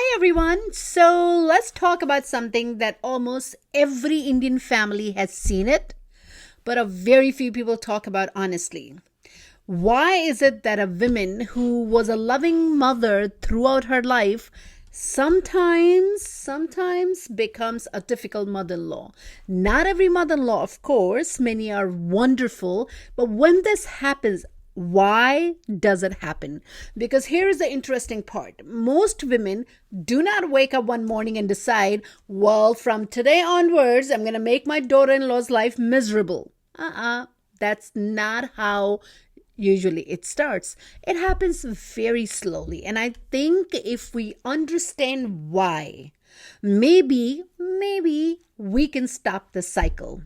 Hi everyone. So let's talk about something that almost every Indian family has seen it, but a very few people talk about honestly. Why is it that a woman who was a loving mother throughout her life sometimes becomes a difficult mother-in-law? Not every mother-in-law, of course, many are wonderful, but when this happens, why does it happen? Because here is the interesting part. Most women do not wake up one morning and decide, well, from today onwards, I'm going to make my daughter in law's life miserable. That's not how usually it starts. It happens very slowly. And I think if we understand why, maybe we can stop the cycle.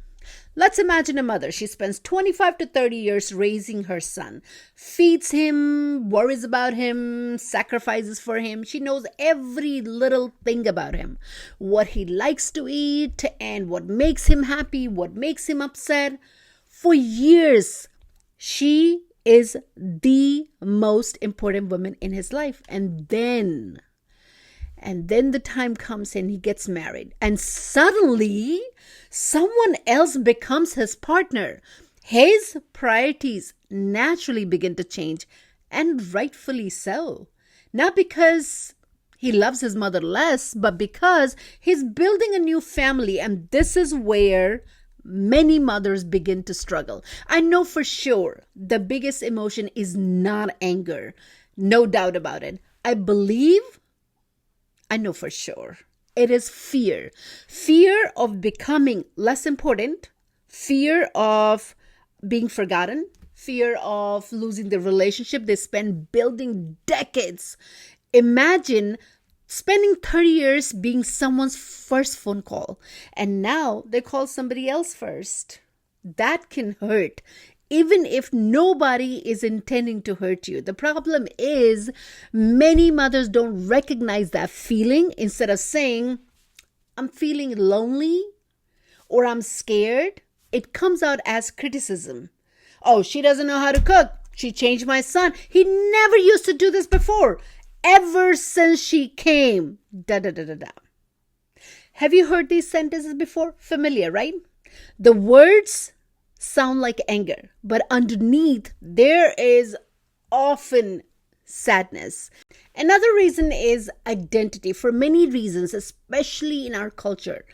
Let's imagine a mother. She spends 25 to 30 years raising her son, feeds him, worries about him, sacrifices for him. She knows every little thing about him, what he likes to eat and what makes him happy, what makes him upset. For years, she is the most important woman in his life. And then the time comes and he gets married. And suddenly, someone else becomes his partner. His priorities naturally begin to change, and rightfully so. Not because he loves his mother less, but because he's building a new family. And this is where many mothers begin to struggle. I know for sure the biggest emotion is not anger. No doubt about it. I know for sure it is fear. Fear of becoming less important, fear of being forgotten, fear of losing the relationship they spent building decades. Imagine spending 30 years being someone's first phone call, and now they call somebody else first. That can hurt, even if nobody is intending to hurt you. The problem is many mothers don't recognize that feeling. Instead of saying, I'm feeling lonely or I'm scared, it comes out as criticism. Oh, she doesn't know how to cook. She changed my son. He never used to do this before. Ever since she came. Da da da da da. Have you heard these sentences before? Familiar, right? The words sound like anger, but underneath there is often sadness. Another reason is identity. For many reasons, especially in our culture,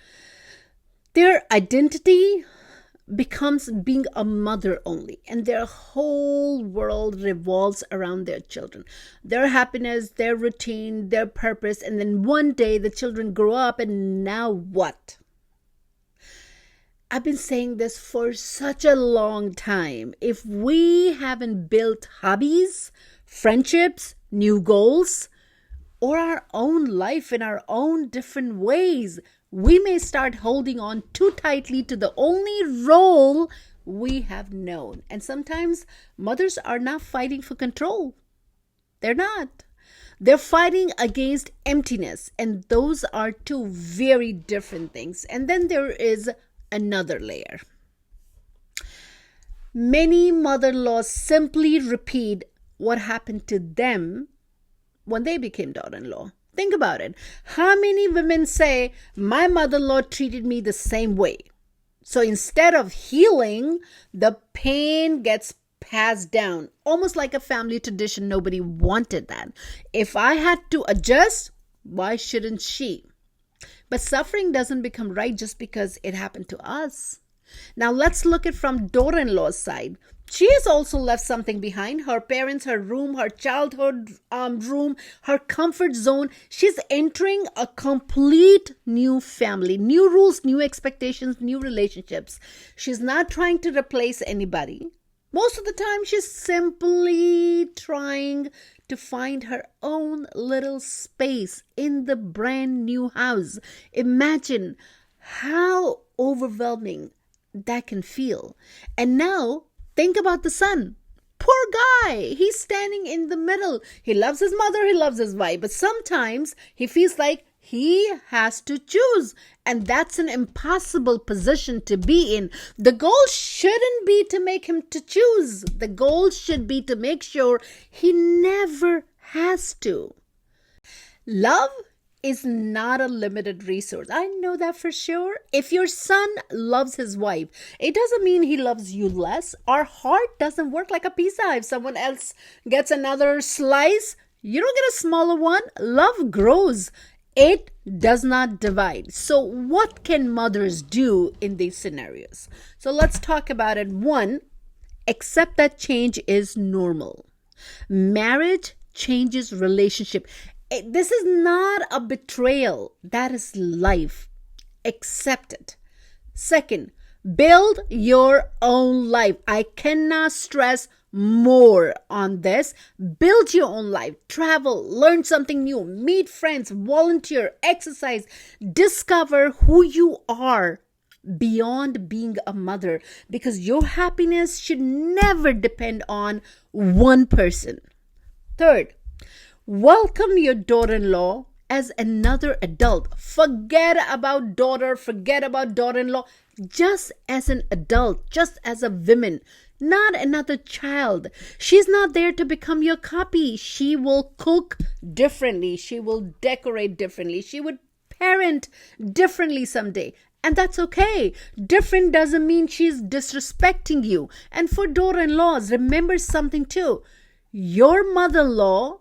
their identity becomes being a mother only, and their whole world revolves around their children, their happiness, their routine, their purpose. And then one day the children grow up, and now what? I've been saying this for such a long time. If we haven't built hobbies, friendships, new goals, or our own life in our own different ways, we may start holding on too tightly to the only role we have known. And sometimes mothers are not fighting for control. They're not. They're fighting against emptiness. And those are two very different things. And then there is another layer. Many mother-in-laws simply repeat what happened to them when they became daughter-in-law. Think about it. How many women say, my mother-in-law treated me the same way? So instead of healing, the pain gets passed down, almost like a family tradition. Nobody wanted that. If I had to adjust, why shouldn't she? But suffering doesn't become right just because it happened to us. Now let's look at from daughter-in-law's side. She has also left something behind. Her parents, her room, her childhood room, her comfort zone. She's entering a complete new family, new rules, new expectations, new relationships. She's not trying to replace anybody. Most of the time, she's simply trying to find her own little space in the brand new house. Imagine how overwhelming that can feel. And now, think about the son. Poor guy. He's standing in the middle. He loves his mother. He loves his wife. But sometimes he feels like he has to choose. And that's an impossible position to be in. The goal shouldn't be to make him to choose. The goal should be to make sure he never has to. Love is not a limited resource. I know that for sure. If your son loves his wife, it doesn't mean he loves you less. Our heart doesn't work like a pizza. If someone else gets another slice, you don't get a smaller one. Love grows. It does not divide. So, what can mothers do in these scenarios? So, let's talk about it. One, accept that change is normal. Marriage changes relationship. This is not a betrayal. That is life. Accept it. Second, build your own life. I cannot stress more on this. Build your own life. Travel, learn something new, meet friends, volunteer, exercise, discover who you are beyond being a mother, because your happiness should never depend on one person. Third, welcome your daughter-in-law as another adult. Forget about daughter, forget about daughter-in-law. Just as an adult, just as a woman, not another child. She's not there to become your copy. She will cook differently. She will decorate differently. She would parent differently someday. And that's okay. Different doesn't mean she's disrespecting you. And for daughter-in-laws, remember something too. Your mother-in-law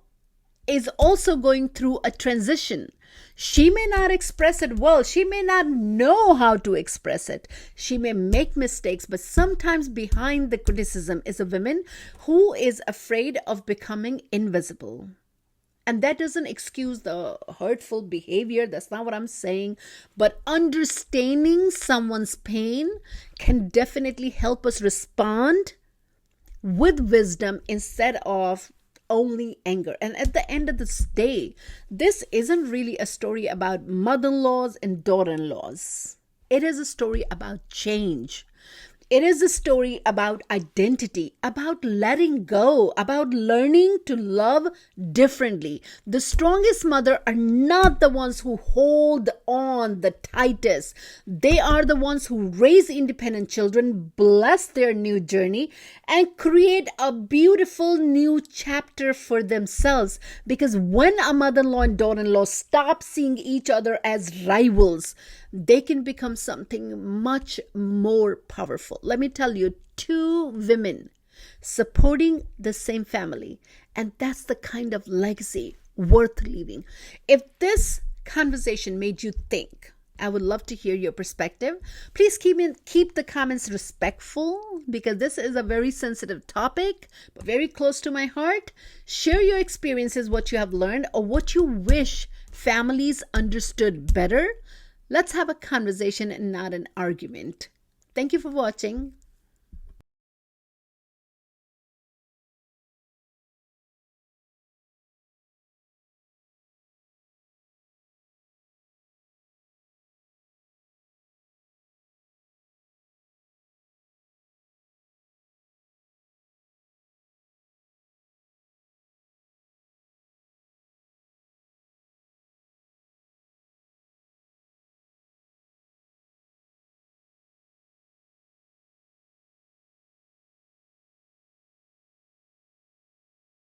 is also going through a transition. She may not express it well. She may not know how to express it. She may make mistakes, but sometimes behind the criticism is a woman who is afraid of becoming invisible. And that doesn't excuse the hurtful behavior. That's not what I'm saying. But understanding someone's pain can definitely help us respond with wisdom instead of only anger. And at the end of this day, this isn't really a story about mother-in-laws and daughter-in-laws. It is a story about change. It is a story about identity, about letting go, about learning to love differently. The strongest mother are not the ones who hold on the tightest. They are the ones who raise independent children, bless their new journey, and create a beautiful new chapter for themselves. Because when a mother-in-law and daughter-in-law stop seeing each other as rivals, they can become something much more powerful. Let me tell you, two women supporting the same family, and that's the kind of legacy worth leaving. If this conversation made you think, I would love to hear your perspective. Please keep the comments respectful, because this is a very sensitive topic, but very close to my heart. Share your experiences, what you have learned, or what you wish families understood better. Let's have a conversation and not an argument. Thank you for watching.